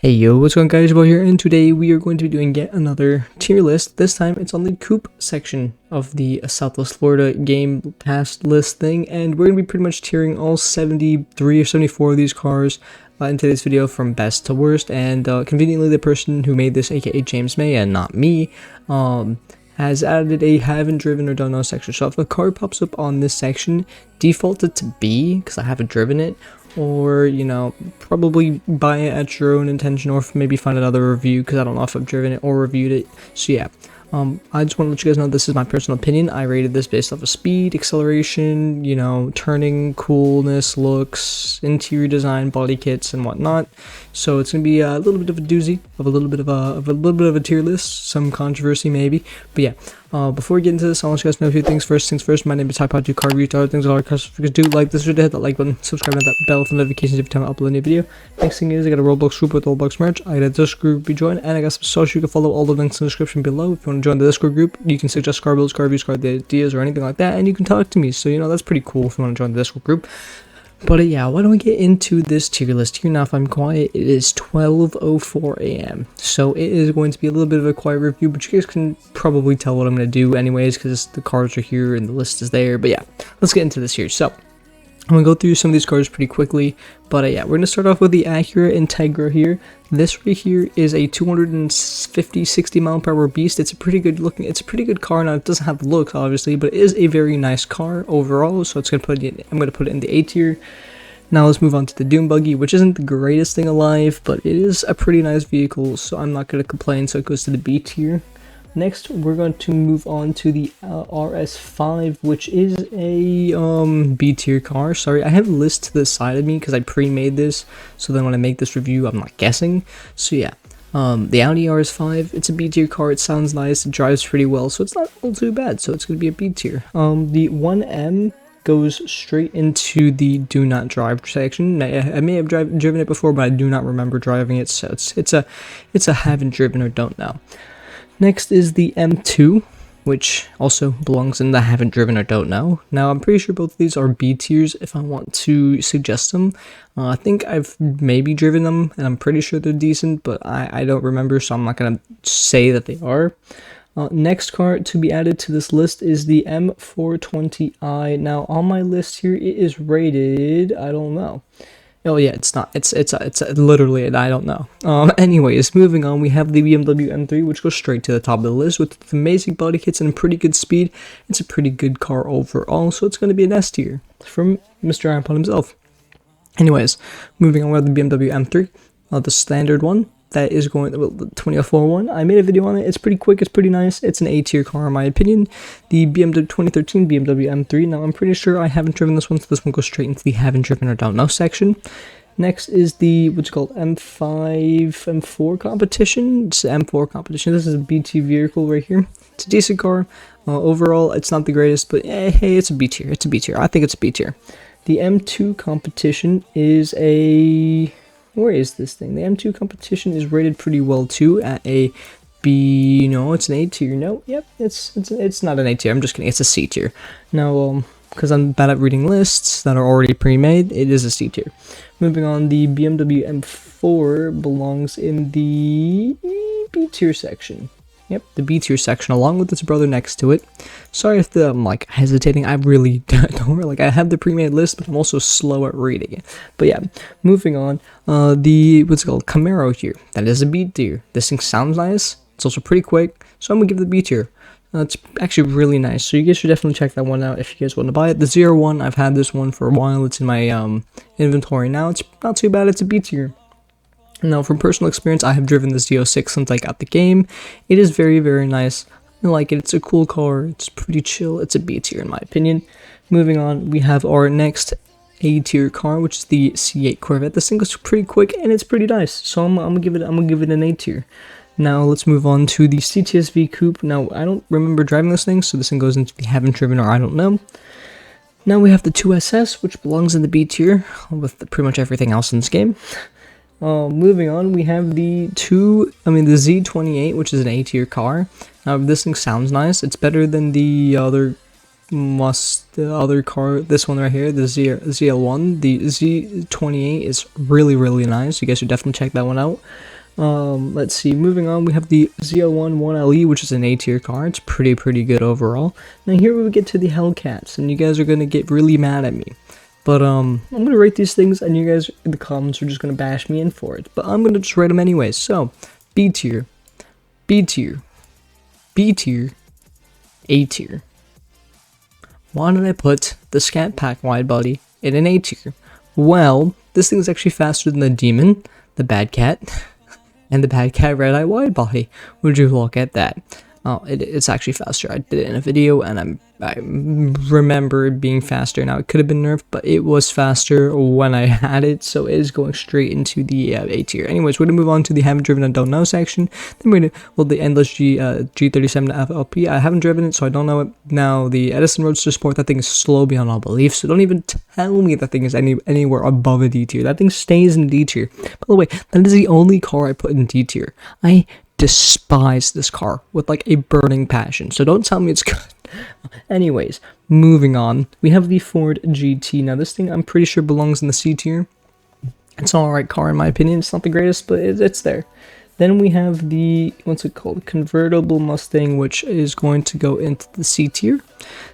Hey yo, what's going on guys, Bo here, and today we are going to be doing yet another tier list. This time it's on the COUPE section of the Southwest Florida Game Pass list thing, and we're going to be pretty much tiering all 73 or 74 of these cars in today's video from best to worst, and conveniently the person who made this, aka James May and not me, has added a haven't driven or don't know section. So if a car pops up on this section, default it to B because I haven't driven it, or you know, probably buy it at your own intention, or maybe find another review because I don't know if I've driven it or reviewed it. So yeah, I just want to let you guys know this is my personal opinion. I rated this based off of speed, acceleration, you know, turning, coolness, looks, interior design, body kits, and whatnot. So it's gonna be a little bit of a doozy, of a little bit of a tier list, some controversy maybe. But yeah, before we get into this, I want you guys to know a few things. First things first, my name is Hypo, I do car reviews, other things, all our customers do like this video, hit that like button, subscribe, and hit that bell for notifications every time I upload a new video. Next thing is I got a Roblox group with Roblox merch, I got a Discord group you join, and I got some social you can follow, all the links in the description below. If you want to join the Discord group, you can suggest car builds, car reviews, car ideas, or anything like that, and you can talk to me. So you know, that's pretty cool if you want to join the Discord group. But yeah, why don't we get into this tier list here now? If I'm quiet, it is 12:04 a.m. So it is going to be a little bit of a quiet review, but you guys can probably tell what I'm going to do anyways, because the cars are here and the list is there. But yeah, let's get into this here. So I'm going to go through some of these cars pretty quickly, but yeah, we're going to start off with the Acura Integra here. This right here is a 250-60 mile per hour beast. It's a pretty good looking, it's a pretty good car. Now it doesn't have the looks obviously, but it is a very nice car overall, so it's going to put it, I'm going to put it in the A tier. Now let's move on to the Doom Buggy, which isn't the greatest thing alive, but it is a pretty nice vehicle, so I'm not going to complain, so it goes to the B tier. Next, we're going to move on to the RS5, which is a B tier car. Sorry, I have a list to the side of me because I pre-made this, so then when I make this review, I'm not guessing. So yeah, the Audi RS5, it's a B tier car. It sounds nice, it drives pretty well, so it's not all too bad. So it's going to be a B tier. The 1M goes straight into the do not drive section. I may have driven it before, but I do not remember driving it. So it's a haven't driven or don't know. Next is the M2, which also belongs in the haven't driven or don't know. Now, I'm pretty sure both of these are B tiers if I want to suggest them. I think I've maybe driven them, and I'm pretty sure they're decent, but I don't remember, so I'm not going to say that they are. Next car to be added to this list is the M420i. Now, on my list here, it is rated, I don't know. Oh yeah, it's not. It's literally I don't know. Anyways, moving on, we have the BMW M3, which goes straight to the top of the list with amazing body kits and pretty good speed. It's a pretty good car overall, so it's going to be an S tier from Mr. iPod himself. Anyways, moving on with the BMW M3, the standard one. That is going, well, the 2004 one. I made a video on it. It's pretty quick. It's pretty nice. It's an A tier car in my opinion. The BMW 2013 BMW M3. Now I'm pretty sure I haven't driven this one, so this one goes straight into the haven't driven or don't know section. Next is the what's called M5 M4 competition. It's the M4 competition. This is a BT vehicle right here. It's a decent car. Overall, it's not the greatest, but hey, it's a B tier. It's a B tier. I think it's a B tier. The M2 competition is a... Where is this thing? The M2 competition is rated pretty well too at a B. No, it's an A tier. No, yep, it's not an A tier. I'm just kidding. It's a C tier. Now, because I'm bad at reading lists that are already pre-made, it is a C tier. Moving on, the BMW M4 belongs in the B tier section. Yep, the B tier section, along with its brother next to it. Sorry if I'm like hesitating. I really don't like. I have the pre-made list, but I'm also slow at reading it. But yeah, moving on. The what's it called Camaro here. That is a B tier. This thing sounds nice. It's also pretty quick, so I'm gonna give it the B tier. It's actually really nice. So you guys should definitely check that one out if you guys want to buy it. The 01, I've had this one for a while. It's in my inventory now. It's not too bad. It's a B tier. Now, from personal experience, I have driven this Z06 since I got the game. It is very, very nice. I like it. It's a cool car. It's pretty chill. It's a B tier in my opinion. Moving on, we have our next A tier car, which is the C8 Corvette. This thing goes pretty quick and it's pretty nice. So I'm gonna give it an A tier. Now let's move on to the CTSV Coupe. Now I don't remember driving this thing, so this thing goes into the haven't driven or I don't know. Now we have the 2SS, which belongs in the B tier with pretty much everything else in this game. Moving on, we have the Z28, which is an A tier car. Now, this thing sounds nice. It's better than the other the other car, this one right here, the ZL1, the Z28 is really nice. You guys should definitely check that one out. Let's see, moving on, we have the ZL1 1LE, which is an A tier car. It's pretty good overall. Now here we get to the Hellcats, and you guys are gonna get really mad at me. But I'm gonna rate these things, and you guys in the comments are just gonna bash me in for it. But I'm gonna just rate them anyways. So, B tier, B tier, B tier, A tier. Why did I put the Scat Pack wide body in an A tier? Well, this thing is actually faster than the Demon, the Bad Cat, and the Bad Cat Red Eye wide body. Would you look at that? Oh, it's actually faster. I did it in a video, and I remember it being faster. Now, it could have been nerfed, but it was faster when I had it, so it is going straight into the A tier. Anyways, we're going to move on to the haven't driven and don't know section. Then we're going to, well, the endless G37 FLP. I haven't driven it, so I don't know it. Now, the Edison Roadster Sport, that thing is slow beyond all belief, so don't even tell me that thing is anywhere above a D tier. That thing stays in D tier. By the way, that is the only car I put in D tier. I despise this car with like a burning passion, so don't tell me it's good. Anyways, moving on, we have the Ford GT. Now this thing I'm pretty sure belongs in the C tier. It's an alright car in my opinion. It's not the greatest, but it's there. Then we have the, what's it called, convertible Mustang, which is going to go into the C tier.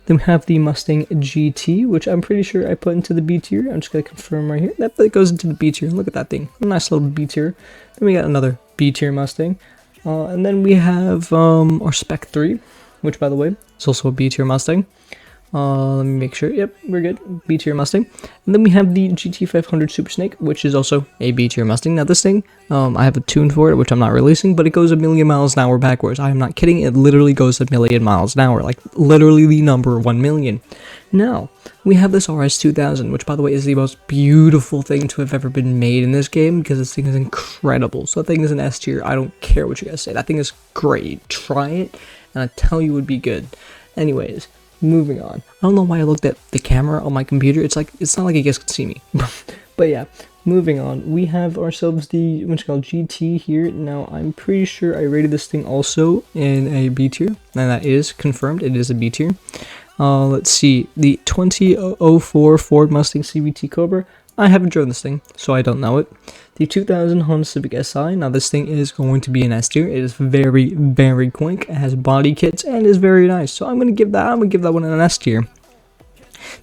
Then we have the Mustang GT, which I'm pretty sure I put into the B tier. I'm just going to confirm right here. That goes into the B tier. Look at that thing. A nice little B tier. Then we got another B tier Mustang. And then we have our Spec 3, which by the way is also a B tier Mustang. Let me make sure. Yep, we're good. B tier Mustang. And then we have the GT500 Super Snake, which is also a B tier Mustang. Now this thing, I have a tune for it, which I'm not releasing, but it goes 1,000,000 miles an hour backwards. I am not kidding. It literally goes 1,000,000 miles an hour, like literally the number 1,000,000. Now we have this RS2000, which by the way is the most beautiful thing to have ever been made in this game, because this thing is incredible. So that thing is an S tier. I don't care what you guys say. That thing is great. Try it, and I tell you it would be good. Anyways, moving on. I don't know why I looked at the camera on my computer. It's not like you guys could see me. But yeah, moving on. We have ourselves the, what's called GT here. Now, I'm pretty sure I rated this thing also in a B tier. And that is confirmed. It is a B tier. Let's see. The 2004 Ford Mustang CVT Cobra. I haven't driven this thing, so I don't know it. The 2000 Honda Civic Si. Now this thing is going to be an S tier. It is very quick. It has body kits and is very nice. So I'm gonna give that one an S tier.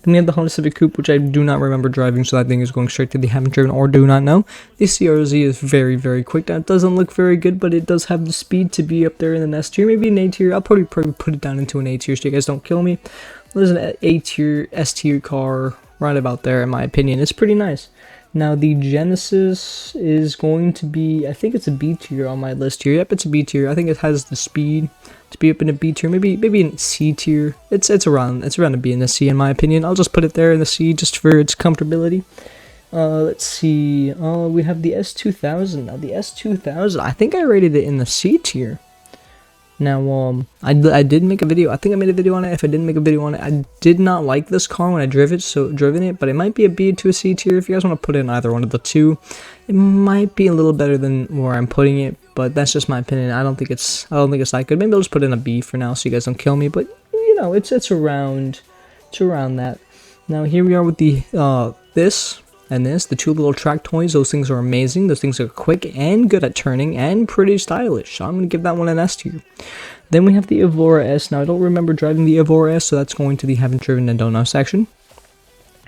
Then we have the Honda Civic Coupe, which I do not remember driving, so that thing is going straight to the haven't driven or do not know. The CRZ is very quick. Now it doesn't look very good, but it does have the speed to be up there in an S tier, maybe an A tier. I'll probably put it down into an A tier so you guys don't kill me. There's an A tier, S tier car right about there in my opinion. It's pretty nice. Now the Genesis is going to be, I think it's a B tier on my list here. Yep, it's a B tier. I think it has the speed to be up in a B tier, maybe in C tier. It's around a B and a C in my opinion. I'll just put it there in the C just for its comfortability. Let's see. We have the S2000. Now the S2000, I think I rated it in the C tier. Now, I did make a video. I think I made a video on it. If I didn't make a video on it, I did not like this car when I driven it, but it might be a B to a C tier. If you guys want to put in either one of the two, it might be a little better than where I'm putting it, but that's just my opinion. I don't think it's that good. Maybe I'll just put in a B for now so you guys don't kill me, but you know, it's around that. Now here we are with the this and this, the two little track toys. Those things are amazing. Those things are quick and good at turning and pretty stylish. So I'm going to give that one an S tier. Then we have the Evora S. Now I don't remember driving the Evora S, so that's going to the haven't driven and don't know section.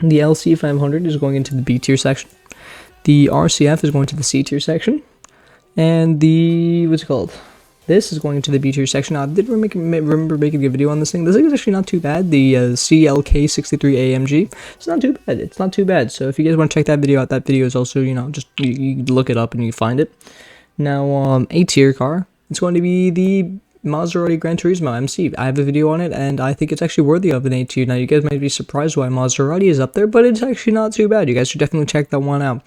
The LC500 is going into the B tier section. The RCF is going to the C tier section. And the, what's it called? This is going into the B tier section. Now, I did remember making a video on this thing. This thing is actually not too bad. The CLK63 AMG. It's not too bad. It's not too bad. So if you guys want to check that video out, that video is also, you know, just you look it up and you find it. Now, A tier car. It's going to be the Maserati Gran Turismo MC. I have a video on it, and I think it's actually worthy of an A tier. Now, you guys might be surprised why Maserati is up there, but it's actually not too bad. You guys should definitely check that one out.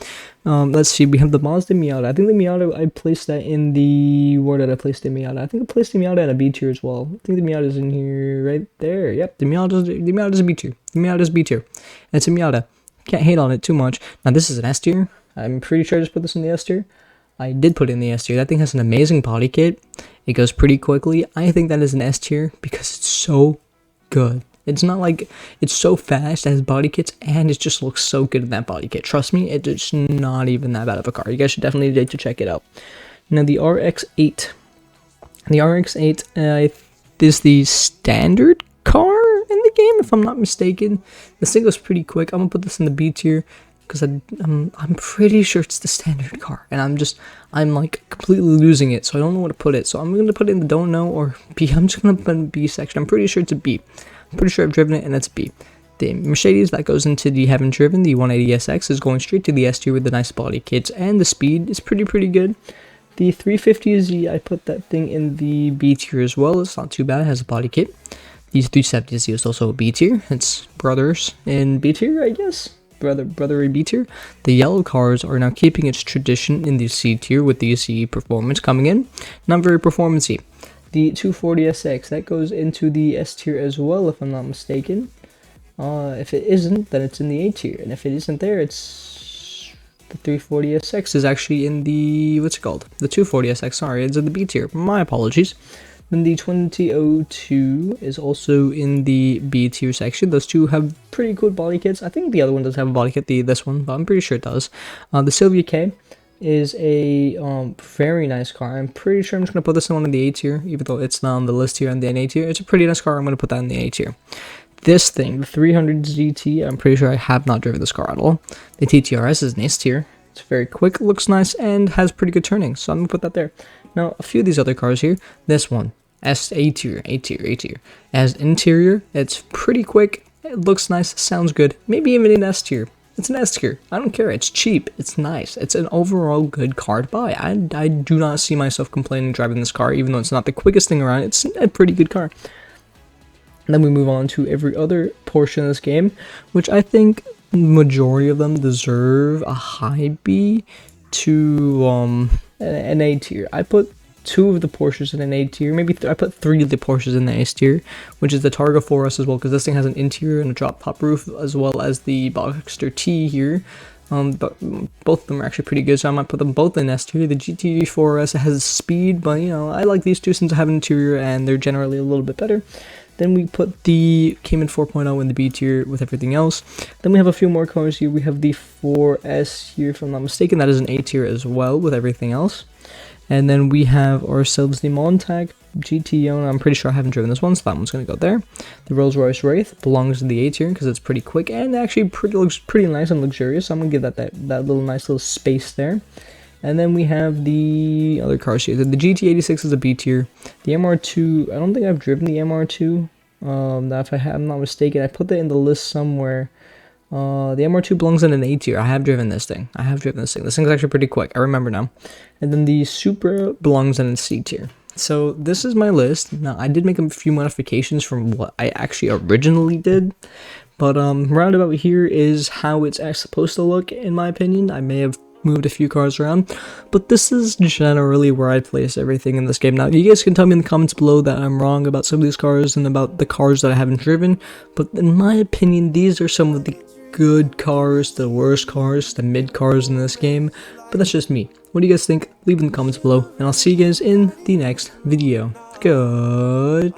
Let's see. We have the Mazda Miata. I think the Miata, I placed that in the... Where did I place the Miata? I think I placed the Miata in a B tier as well. I think the Miata's in here right there. Yep, the Miata's a B tier. The Miata's B tier. It's a Miata. Can't hate on it too much. Now, this is an S tier. I'm pretty sure I just put this in the S tier. I did put it in the S tier. That thing has an amazing body kit. It goes pretty quickly. I think that is an S tier because it's so good. It's not like it's so fast, it has body kits, and it just looks so good in that body kit. Trust me, it's not even that bad of a car. You guys should definitely need to check it out. Now the RX-8. The RX-8 is the standard car in the game, if I'm not mistaken. This thing goes pretty quick. I'm gonna put this in the B tier because I'm pretty sure it's the standard car, and I'm like completely losing it, so I don't know where to put it. So I'm gonna put it in the don't know or B. I'm just gonna put it in B section. I'm pretty sure it's a B. I'm pretty sure I've driven it, and it's B. The Mercedes that goes into the haven't driven, the 180SX, is going straight to the S tier with the nice body kits, and the speed is pretty good. The 350Z, I put that thing in the B tier as well. It's not too bad. It has a body kit. These 370Z is also a B tier. It's brothers in B tier, I guess. Brother in B tier. The yellow cars are now keeping its tradition in the C tier with the C performance coming in. Not very performance-y. The 240SX, that goes into the S tier as well, if I'm not mistaken. If it isn't, then it's in the A tier. And if it isn't there, it's... The 340SX is actually in the... What's it called? The 240SX, sorry, it's in the B tier. My apologies. Then the 2002 is also in the B tier section. Those two have pretty good body kits. I think the other one does have a body kit, this one, but I'm pretty sure it does. The Sylvia K is a very nice car. I'm pretty sure I'm just going to put this one in the A tier, even though it's not on the list here on the A tier. It's a pretty nice car. I'm going to put that in the A tier. This thing, the 300 GT, I'm pretty sure I have not driven this car at all. The TTRS is an S tier. It's very quick, looks nice, and has pretty good turning, so I'm going to put that there. Now, a few of these other cars here. This one, A tier. It has interior, it's pretty quick, it looks nice, sounds good, maybe even an S tier. It's an S tier. I don't care, it's cheap, it's nice, it's an overall good car to buy. I do not see myself complaining driving this car, even though it's not the quickest thing around, it's a pretty good car. And then we move on to every other portion of this game, which I think majority of them deserve a high B to an A tier. I put 2 of the Porsches in an A tier, maybe I put 3 of the Porsches in the A tier, which is the Targa 4S as well, because this thing has an interior and a drop top roof, as well as the Boxster T here. But both of them are actually pretty good, so I might put them both in S tier. The GT 4S has speed, but you know, I like these two since I have an interior and they're generally a little bit better. Then we put the Cayman 4.0 in the B tier with everything else. Then we have a few more cars here. We have the 4S here, if I'm not mistaken. That is an A tier as well with everything else. And then we have ourselves the Montag GTO, and I'm pretty sure I haven't driven this one, so that one's going to go there. The Rolls-Royce Wraith belongs in the A tier because it's pretty quick and actually looks pretty nice and luxurious. So I'm going to give that little nice little space there. And then we have the other cars here. The GT86 is a B tier. The MR2, I don't think I've driven the MR2. If I'm not mistaken, I put that in the list somewhere. The MR2 belongs in an A tier. I have driven this thing. This thing's actually pretty quick. I remember now. And then the Supra belongs in a C tier. So this is my list. Now, I did make a few modifications from what I actually originally did. But roundabout here is how it's supposed to look, in my opinion. I may have moved a few cars around, but this is generally where I place everything in this game. Now, you guys can tell me in the comments below that I'm wrong about some of these cars and about the cars that I haven't driven, but in my opinion, these are some of the good cars, the worst cars, the mid cars in this game, but that's just me. What do you guys think? Leave in the comments below, and I'll see you guys in the next video. Goodbye.